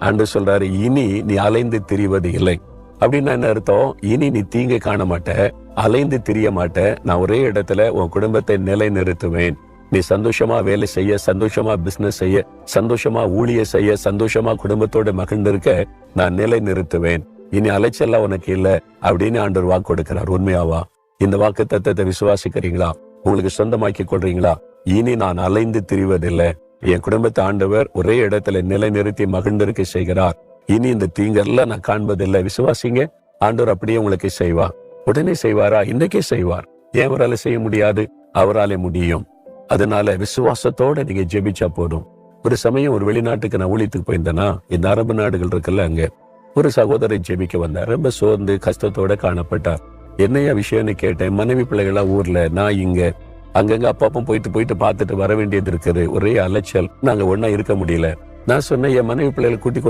ஆண்டவர் சொல்றாரு, இனி நீ அலைந்து திரிவது இல்லை. அப்படின்னா என்ன அர்த்தம்? இனி நீ தீங்கை காண மாட்ட, அலைந்து திரிய மாட்ட. நான் ஒரே இடத்துல உன் குடும்பத்தை நிலை நிறுத்துவேன். நீ சந்தோஷமா வேலை செய்ய, சந்தோஷமா பிசினஸ் செய்ய, சந்தோஷமா ஊழிய செய்ய, சந்தோஷமா குடும்பத்தோட மகிழ்ந்திருக்க நான் நிலை நிறுத்துவேன். இனி அலைச்சல்லாம் உனக்கு இல்ல அப்படின்னு ஆண்டவர் வாக்கு கொடுக்கிறார். உண்மையாவா? இந்த வாக்கு தத்தத்தை விசுவாசிக்கிறீங்களா? உங்களுக்கு சொந்தமாக்கி கொள்றீங்களா? இனி நான் அலைந்து திரிவதில்லை. என் குடும்பத்தை ஆண்டவர் ஒரே இடத்துல நிலை நிறுத்தி மகிழ்ந்திருக்க செய்கிறார். இனி இந்த தீங்கெல்லாம் நான் காண்பதில்லை. விசுவாசிங்க, ஆண்டவர் அப்படியே உங்களுக்கு செய்வார். உடனே செய்வாரா? இன்னைக்கே செய்வார். ஏன் அவரால் செய்ய முடியாது? அவராலே முடியும். அதனால விசுவாசத்தோட நீங்க ஜெபிச்சா போதும். ஒரு சமயம் ஒரு வெளிநாட்டுக்கு நான் ஊழியத்துக்கு போயிருந்தேன்னா, இந்த அரபு நாடுகள் இருக்குல்ல, அங்க ஒரு சகோதரர் ஜெபிக்க வந்தார். ரொம்ப சோர்ந்து கஷ்டத்தோட காணப்பட்டார். என்னையா விஷயம்னு கேட்டேன். மனைவி பிள்ளைகளா ஊர்ல, நான் இங்க. அங்கங்க அப்பப்போ போயிட்டு பார்த்துட்டு வர வேண்டியது இருக்குது. ஒரே அலைச்சல், நாங்க ஒன்னா இருக்க முடியல. நான் சொன்னேன், என் மனைவி பிள்ளைகளை கூட்டி